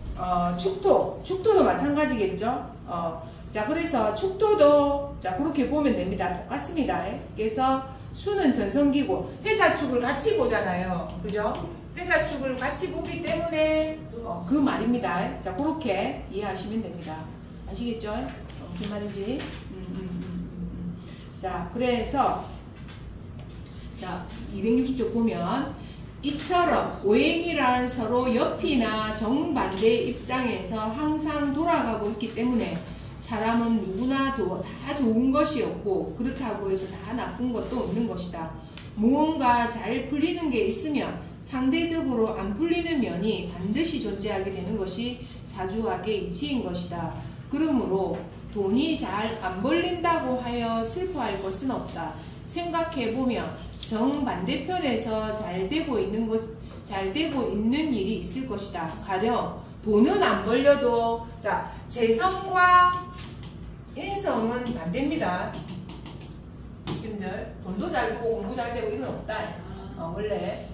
축토도 마찬가지겠죠? 자, 그래서 축토도 자, 그렇게 보면 됩니다. 똑같습니다. 그래서 수는 전성기고 회자축을 같이 보잖아요. 그죠? 회자축을 같이 보기 때문에 그 말입니다. 자, 그렇게 이해하시면 됩니다. 아시겠죠? 무슨 말인지. 자, 그래서 자, 260쪽 보면 이처럼 오행이란 서로 옆이나 정반대 입장에서 항상 돌아가고 있기 때문에 사람은 누구나 다 좋은 것이 없고 그렇다고 해서 다 나쁜 것도 없는 것이다. 무언가 잘 풀리는 게 있으면 상대적으로 안 풀리는 면이 반드시 존재하게 되는 것이 사주학의 이치인 것이다. 그러므로 돈이 잘 안 벌린다고 하여 슬퍼할 것은 없다. 생각해보면 정반대편에서 잘 되고 있는 일이 있을 것이다. 가령 돈은 안 벌려도 자, 재성과 인성은 반대입니다. 님들 돈도 잘 벌고 공부 잘 되고 이건 없다. 원래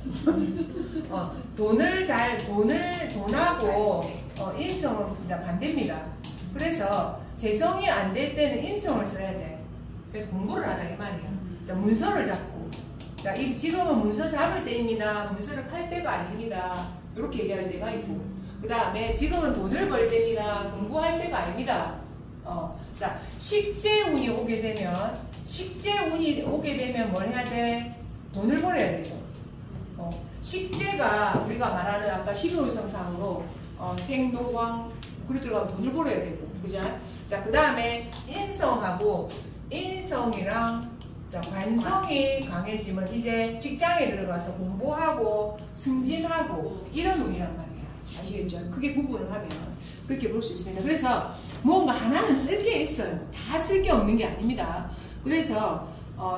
돈하고 인성은 반대입니다. 그래서 재성이 안 될 때는 인성을 써야 돼. 그래서 공부를 하라 이 말이야. 자, 문서를 잡고, 자, 지금은 문서 잡을 때입니다. 문서를 팔 때가 아닙니다. 이렇게 얘기할 때가 있고, 그 다음에 지금은 돈을 벌 때입니다. 공부할 때가 아닙니다. 자, 식재운이 오게 되면 뭘 해야 돼? 돈을 벌어야 되죠. 식재가 우리가 말하는 아까 12월성상으로 생노광 그리 들어가면 돈을 벌어야 되고, 그죠? 자, 그 다음에 인성이랑 관성이 강해지면 이제 직장에 들어가서 공부하고 승진하고 이런 운이란 말이야. 아시겠죠? 크게 구분을 하면 그렇게 볼 수 있습니다. 그래서 뭔가 하나는 쓸 게 있어요. 다 쓸 게 없는 게 아닙니다. 그래서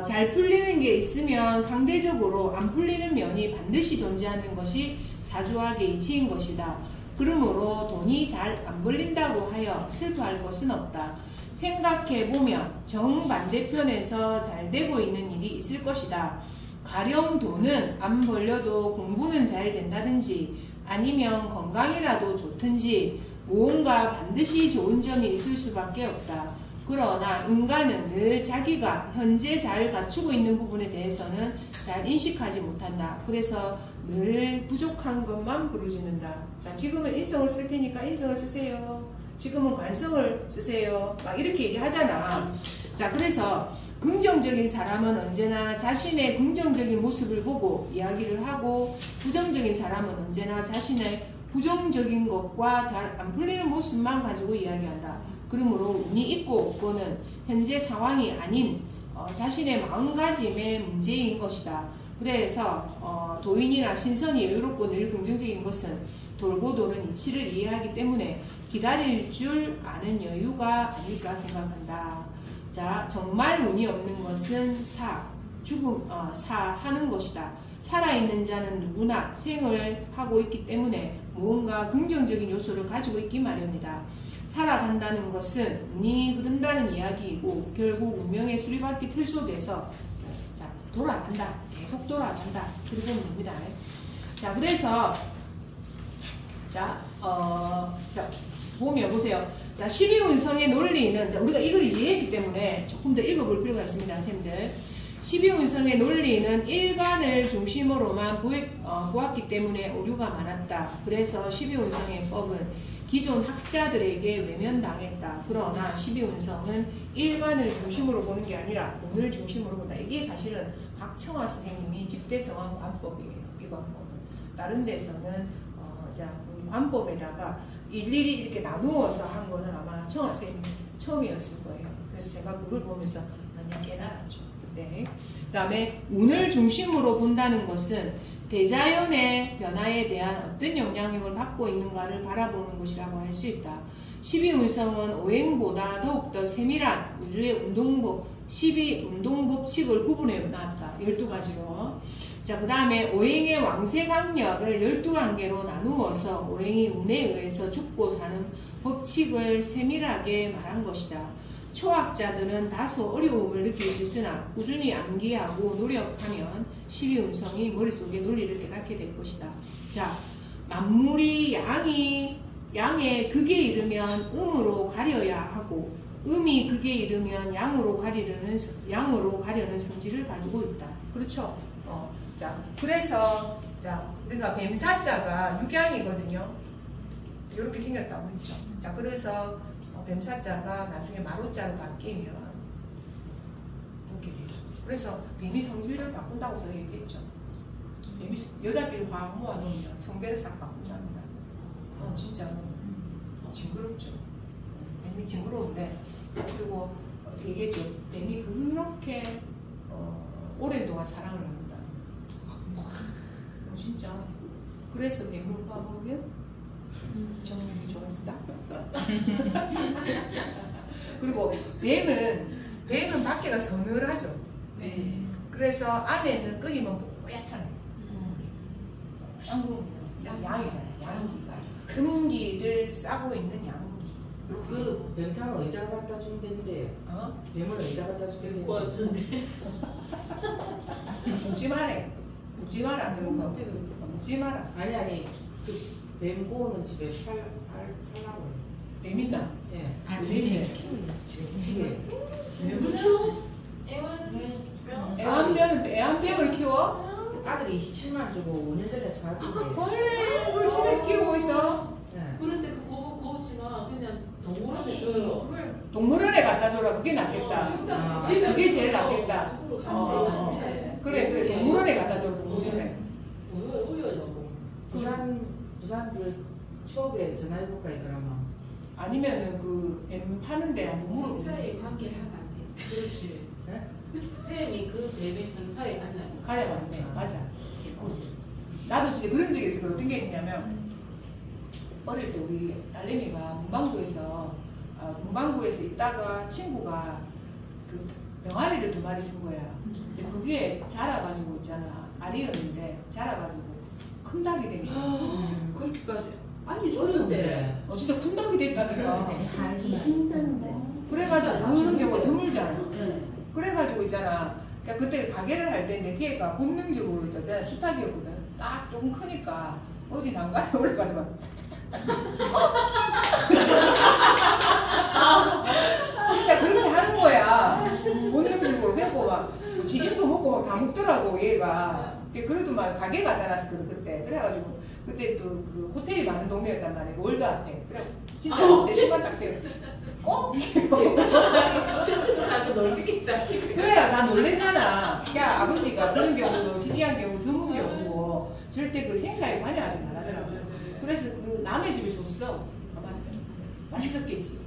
잘 풀리는 게 있으면 상대적으로 안 풀리는 면이 반드시 존재하는 것이 사주학의 이치인 것이다. 그러므로 돈이 잘 안 벌린다고 하여 슬퍼할 것은 없다. 생각해보면 정반대편에서 잘 되고 있는 일이 있을 것이다. 가령 돈은 안 벌려도 공부는 잘 된다든지 아니면 건강이라도 좋든지 무언가 반드시 좋은 점이 있을 수밖에 없다. 그러나 인간은 늘 자기가 현재 잘 갖추고 있는 부분에 대해서는 잘 인식하지 못한다. 그래서 늘 부족한 것만 부르짖는다. 자, 지금은 인성을 쓸 테니까 인성을 쓰세요. 지금은 관성을 쓰세요. 막 이렇게 얘기하잖아. 자, 그래서 긍정적인 사람은 언제나 자신의 긍정적인 모습을 보고 이야기를 하고, 부정적인 사람은 언제나 자신의 부정적인 것과 잘 안 풀리는 모습만 가지고 이야기한다. 그러므로 운이 있고 없고는 현재 상황이 아닌 자신의 마음가짐의 문제인 것이다. 그래서 도인이나 신선이 여유롭고 늘 긍정적인 것은 돌고 도는 이치를 이해하기 때문에 기다릴 줄 아는 여유가 아닐까 생각한다. 자, 정말 운이 없는 것은 사하는 것이다. 살아있는 자는 누구나 생을 하고 있기 때문에 무언가 긍정적인 요소를 가지고 있기 마련이다. 살아간다는 것은 운이 흐른다는 이야기이고 결국 운명의 수리바퀴 틀 속에서 자, 돌아간다. 계속 돌아간다. 그렇게 보면 됩니다. 자, 그래서 자, 보면 보세요. 자, 12운성의 논리는, 자, 우리가 이걸 이해했기 때문에 조금 더 읽어볼 필요가 있습니다, 선생님들. 12운성의 논리는 일간을 중심으로만 보았기 때문에 오류가 많았다. 그래서 12운성의 법은 기존 학자들에게 외면당했다. 그러나 12운성은 일간을 중심으로 보는 게 아니라 운을 중심으로 본다. 이게 사실은 박청화 선생님이 집대성한 관법이에요. 이 관법은. 다른 데서는 관법에다가 일일이 이렇게 나누어서 한 거는 아마 청화 선생님이 처음이었을 거예요. 그래서 제가 그걸 보면서 많이 깨달았죠. 네. 그 다음에 운을 중심으로 본다는 것은 대자연의 변화에 대한 어떤 영향력을 받고 있는가를 바라보는 것이라고 할 수 있다. 12운성은 오행보다 더욱더 세밀한 우주의 운동법, 12운동법칙을 구분해 놨다. 12가지로. 자, 그 다음에 오행의 왕세 강력을 12단계로 나누어서 오행이 운에 의해서 죽고 사는 법칙을 세밀하게 말한 것이다. 초학자들은 다소 어려움을 느낄 수 있으나 꾸준히 암기하고 노력하면 12운성이 머릿속에 논리를 깨닫게 될 것이다. 자, 만물이 양의 극에 이르면 음으로 가려야 하고 음이 극에 이르면 양으로 가려는 성질을 가지고 있다. 그렇죠? 자, 그래서 자, 우리가 뱀사자가 육양이거든요. 이렇게 생겼다고 했죠. 자, 그래서 뱀사자가 나중에 마로자로 바뀌면 이렇게 되죠. 그래서 뱀이 성질을 바꾼다고 저는 얘기했죠. 뱀이 여자끼리 확 모아놓으면 성별을 싹 바꾼답니다. 진짜로 징그럽죠. 뱀이 징그러운데, 그리고 얘기했죠. 뱀이 그렇게 오랜 동안 사랑을 합니다. 진짜. 그래서 뱀을 봐보면 정력이 좋아진다. 그리고 뱀은 밖에가 서늘하죠. 네. 그래서 안에는 끓이면 뽀얗잖아요. 양이잖아요. 양기가. 금기를 싸고 있는 양기. 그 뱀탕 어디다 갖다 주면 되는데? 뱀을 어디다 갖다 주면 되는데? 묻지 마라. 묻지 마라. 아니 그 뱀 고우는 집에 팔라고. 뱀 있나? 예. 뱀을 키우는 집에. 애완뱀을 키워? 아들이 27만 주고 5년 전에 사왔는데. 원래 그 집에서 키우고 있어. 예. 그런데 그거 고우지만 그냥 동물원에 줘요. 동물원에 갖다 줘라. 그게 낫겠다. 그게 제일 낫겠다. 그래 동물원에 갖다 줘. 동물원에. 부산 그 초업에 전화해볼까요 그러면? 아니면은 그 뱀 파는데 한번 물어보고. 성사에 관계를 하면 안 돼. 그렇지. 네? 쌤이 그 뱀의 성사에 관계하지. 가야 맞네. 맞아. 나도 진짜 그런 적이 있어. 어떤 게 있었냐면 어릴 때 우리 딸내미가 문방구에서 있다가 친구가 그 병아리를 2마리 준 거야. 근데 그게 자라가지고 있잖아. 알이었는데 자라가지고 큰 닭이 된 거야. 그렇게까지. 아니 어려운데. 진짜 큰 닭이 됐다니까. 살기 그래가지고 그런 경우가 드물잖아. 네. 그래가지고 있잖아. 그러니까 그때 가게를 할 때인데 걔가 본능적으로 있잖아. 수탉이었거든. 딱 조금 크니까 어디 난간에 올라가지고 진짜 그렇게 하는 거야. 본능적으로. 그래고 막 지짐도 먹고 막 다 먹더라고 얘가. 그래도 막 가게 갖다 놨었거든 그때. 그래가지고 그때 또 그 호텔이 많은 동네였단 말이야. 월드 앞에. 그래 진짜 내 신발 딱 대고 꼭 춤추도 살고 놀고 있다. 그래야 다 놀래잖아. 야, 아버지가 그런 경우도 희귀한 경우 드문 경우고 절대 그 생사에 관여하지 말라더라고. 그래서 그 남의 집에 줬어. 아마 맛있었겠지.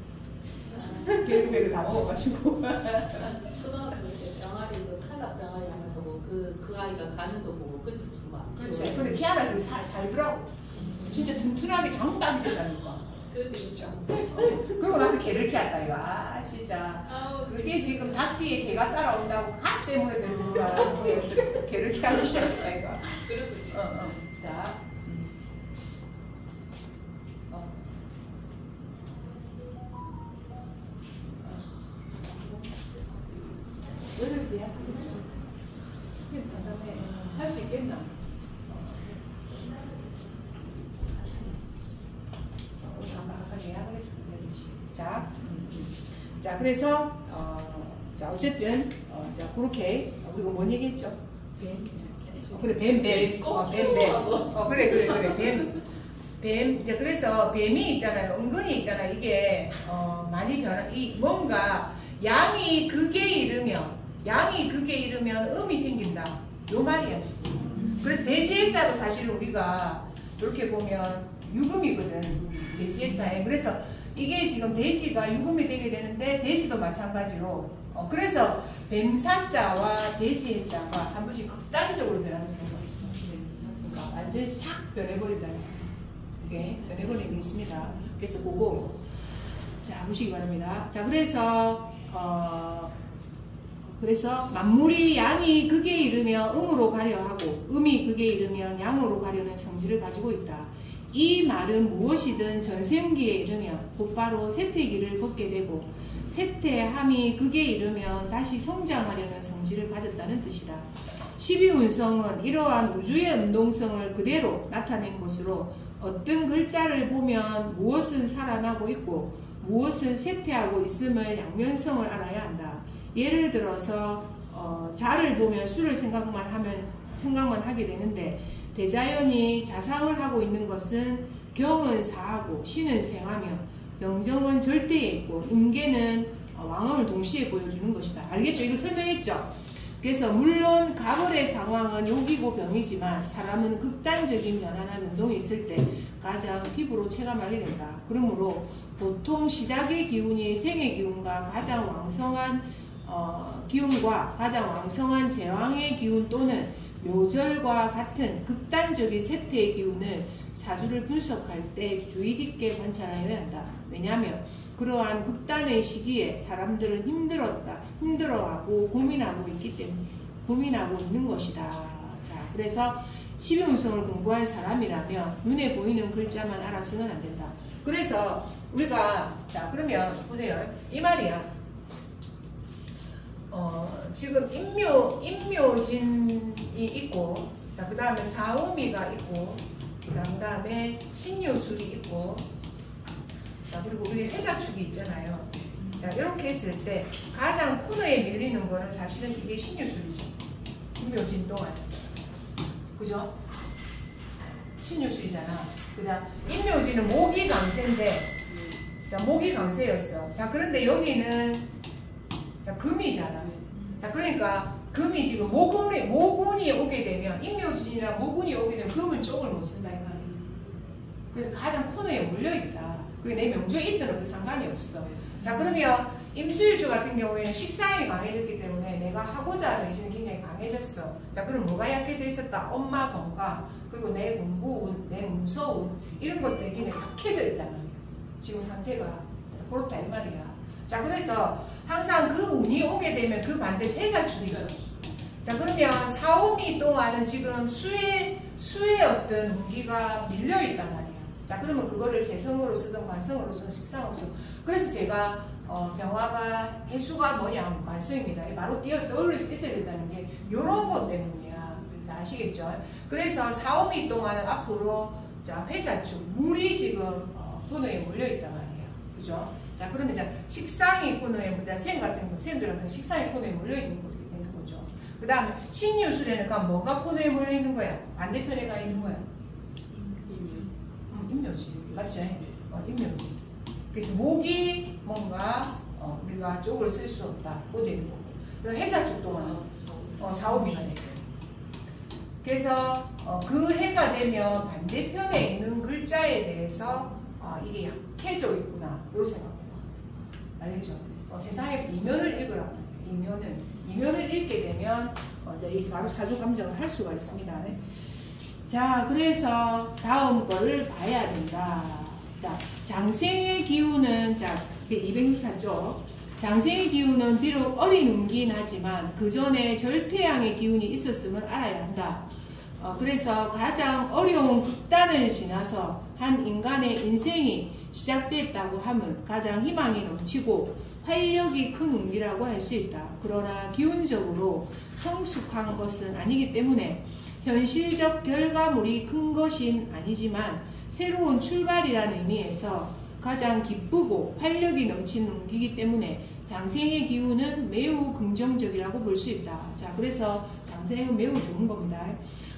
결국에 그 다 먹어가지고. 초등학교 때 병아리 그 칼라 병아리 하나 보고 그 아이가 가는 거 보고 그때 막. 그렇지. 근데 키아나 그 살더라고. 진짜 튼튼하게 장딱이 된다니까. 진짜. 그러고 나서 개를 키웠다 이거. 아 진짜. 그게 지금 닭 뒤에 개가 따라온다고 갓 때문에 되는 거야. 개를 키우기 시작했다 이거. 자. 왜 그러세요? 선생님 간담회 할 수 있겠나? 아까 예약을 했습니다. 자, 그래서 자 어쨌든 자 그렇게 우리가 뭔 얘기했죠? 뱀. 그래 뱀. 그래. 뱀. 이제 그래서 뱀이 있잖아요. 은근히 있잖아. 이게 많이 이 뭔가 양이 극에 이르면 음이 생긴다. 요 말이야 지금. 그래서 대지해자도 사실 우리가 이렇게 보면 유금이거든. 대지해자에. 그래서 이게 지금 대지가 유금이 되게 되는데 대지도 마찬가지로 그래서 뱀사자와 대지해자가 한 번씩 극단적으로 변하는 경우가 있어. 그러니까 완전히 싹 변해버린다는 게 변해버리는 게 있습니다. 그래서 그거 자 보시기 바랍니다. 자 그래서 만물이 양이 극에 이르며 음으로 가려 하고 음이 극에 이르면 양으로 가려는 성질을 가지고 있다. 이 말은 무엇이든 전생기에 이르면 곧바로 쇠퇴기를 걷게 되고 쇠퇴함이 극에 이르면 다시 성장하려는 성질을 가졌다는 뜻이다. 12운성은 이러한 우주의 운동성을 그대로 나타낸 것으로 어떤 글자를 보면 무엇은 살아나고 있고 무엇은 쇠퇴하고 있음을 양면성을 알아야 한다. 예를 들어서 자를 보면 수를 생각만 하게 되는데 대자연이 자상을 하고 있는 것은 경은 사하고 신은 생하며 명정은 절대에 있고 인계는 왕엄을 동시에 보여주는 것이다. 알겠죠? 이거 설명했죠? 그래서 물론 가벌의 상황은 욕이고 병이지만 사람은 극단적인 변화나 변동이 있을 때 가장 피부로 체감하게 된다. 그러므로 보통 시작의 기운이 생의 기운과 가장 왕성한 기운과 가장 왕성한 제왕의 기운 또는 묘절과 같은 극단적인 쇠퇴의 기운을 사주를 분석할 때 주의 깊게 관찰하여야 한다. 왜냐하면 그러한 극단의 시기에 사람들은 힘들어하고 고민하고 있기 때문에 고민하고 있는 것이다. 자, 그래서 12운성을 공부한 사람이라면 눈에 보이는 글자만 알아서는 안 된다. 그래서 우리가 자 그러면 보세요. 이 말이야. 지금 임묘진이 있고, 자, 그 다음에 사오미가 있고, 자, 그 다음에 신유술이 있고, 자, 그리고 우리 해자축이 있잖아요. 자, 이렇게 했을 때 가장 코너에 밀리는 거는 사실은 이게 신유술이죠. 임묘진 동안. 그죠? 신유술이잖아. 그자 임묘진은 목이 강세인데, 자, 목이 강세였어. 자, 그런데 여기는 자, 금이잖아. 자, 그러니까 금이 지금 모군이 오게 되면 임묘진이랑 모군이 오게 되면 금은 쪽을 못 쓴다 이거 아니야. 그래서 가장 코너에 몰려있다. 그게 내 명조에 있든 없든 상관이 없어. 자, 그러면 임수일주 같은 경우에는 식상이 강해졌기 때문에 내가 하고자 하는 의지는 굉장히 강해졌어. 자, 그럼 뭐가 약해져 있었다? 엄마 건강, 그리고 내 공부운, 내 문서운 이런 것들이 굉장히 약해져 있단 말이야. 지금 상태가 그렇다 이 말이야. 자, 그래서 항상 그 운이 오게 되면 그 반대 해자축이거든. 자, 그러면 사오미 동안은 지금 수의 어떤 운기가 밀려있단 말이야. 자, 그러면 그거를 재성으로 쓰든 관성으로 쓰든 식상으로 쓰든. 그래서 제가 병화가 해수가 뭐냐? 관성입니다. 바로 떠올릴 수 있어야 된다는 게 요런 것 때문이야. 자, 아시겠죠? 그래서 사오미 동안은 앞으로 자, 회자축, 물이 지금 코너에 몰려있단 말이야. 그죠? 자, 그러면 이제 식상이 코너에, 샘 같은 거, 샘들 같은 거 식상이 코너에 몰려있는 거죠. 그 다음에 신유술에는 뭐가 코너에 몰려있는 거야? 반대편에 가 있는 거야? 임묘지. 맞지? 임묘지. 그래서 목이 뭔가 우리가 쪽을 쓸 수 없다. 그 되는 거고. 그 해자 주 동안 4, 5미가 되죠. 그래서 그 해가 되면 반대편에 있는 글자에 대해서 이게 약해져 있구나 이런 생각합니다. 알겠죠? 세상의 이면을 읽으라고 합니다. 이면을 읽게 되면 이제 여기서 바로 사주 감정을 할 수가 있습니다. 자, 그래서 다음 거를 봐야 된다. 자, 장생의 기운은 자 264쪽. 장생의 기운은 비록 어린 운기긴 하지만 그 전에 절태양의 기운이 있었음을 알아야 한다. 그래서 가장 어려운 극단을 지나서 한 인간의 인생이 시작됐다고 하면 가장 희망이 넘치고 활력이 큰 운기라고 할 수 있다. 그러나 기운적으로 성숙한 것은 아니기 때문에 현실적 결과물이 큰 것은 아니지만 새로운 출발이라는 의미에서 가장 기쁘고 활력이 넘치는 운기이기 때문에 장생의 기운은 매우 긍정적이라고 볼 수 있다. 자, 그래서 장생은 매우 좋은 겁니다.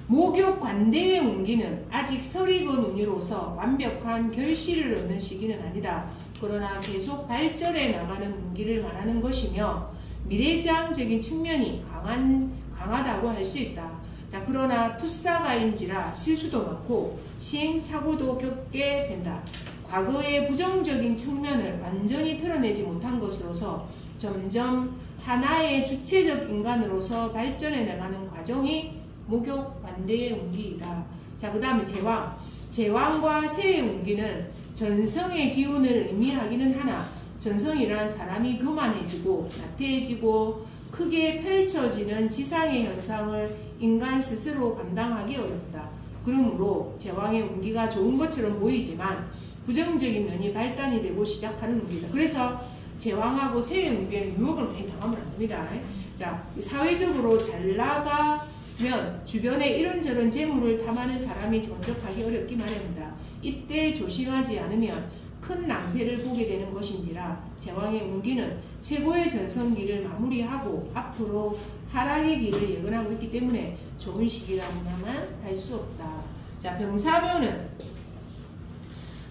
목욕 관대의 운기는 아직 설익은 운이로서 완벽한 결실을 얻는 시기는 아니다. 그러나 계속 발전해 나가는 운기를 말하는 것이며 미래지향적인 측면이 강하다고 할 수 있다. 자, 그러나 풋사가인지라 실수도 많고 시행착오도 겪게 된다. 과거의 부정적인 측면을 완전히 털어내지 못한 것으로서 점점 하나의 주체적 인간으로서 발전해 나가는 과정이 목욕 관대의 운기이다. 자, 그 다음에 제왕. 제왕과 새의 운기는 전성의 기운을 의미하기는 하나 전성이란 사람이 교만해지고 나태해지고 크게 펼쳐지는 지상의 현상을 인간 스스로 감당하기 어렵다. 그러므로 제왕의 운기가 좋은 것처럼 보이지만 부정적인 면이 발단이 되고 시작하는 운기다. 그래서 제왕하고 새의 운기에는 유혹을 많이 당하면 안 됩니다. 자, 사회적으로 잘 나가면 주변에 이런저런 재물을 탐하는 사람이 전적하기 어렵기 마련이다. 이때 조심하지 않으면 큰 낭패를 보게 되는 것인지라 제왕의 운기는 최고의 전성기를 마무리하고 앞으로 하락의 길을 예언하고 있기 때문에 좋은 시기라고만 할 수 없다. 자, 병사묘는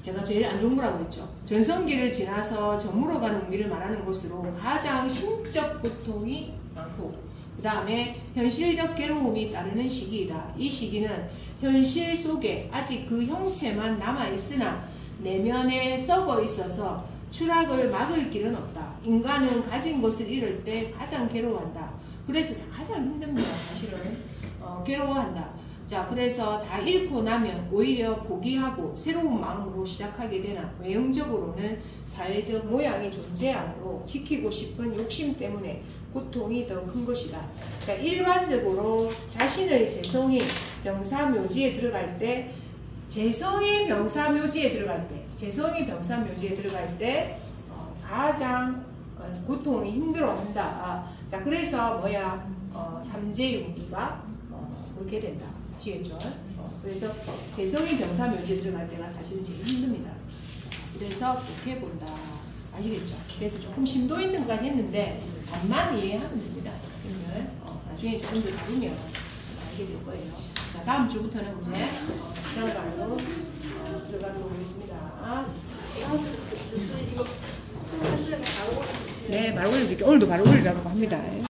제가 제일 안 좋은 거라고 했죠. 전성기를 지나서 저물어 가는 운기를 말하는 것으로 가장 심적 고통이 많고 그 다음에 현실적 괴로움이 따르는 시기이다. 이 시기는 현실 속에 아직 그 형체만 남아있으나 내면에 썩어 있어서 추락을 막을 길은 없다. 인간은 가진 것을 잃을 때 가장 괴로워한다. 그래서 가장 힘듭니다. 사실은 괴로워한다. 자, 그래서 다 잃고 나면 오히려 포기하고 새로운 마음으로 시작하게 되나 외형적으로는 사회적 모양이 존재하므로 지키고 싶은 욕심 때문에 고통이 더 큰 것이다. 자, 일반적으로 자신의 재성이 병사묘지에 들어갈 때 재성이 병사묘지에 들어갈 때 가장 고통이 힘들어한다. 자, 그래서 삼재윤기가 그렇게 된다. 아시겠죠? 그래서 재성이 병사묘지에 들어갈 때가 사실 제일 힘듭니다. 그래서 그렇게 본다. 아시겠죠? 그래서 조금 심도 있는 것까지 했는데 반만 이해하면 됩니다. 그러면 나중에 조금 더 다루면 알게 될 거예요. 자, 다음 주부터는 이제 시간가로 들어가도록 하겠습니다. 네, 바로 올려줄게. 오늘도 바로 올리라고 합니다.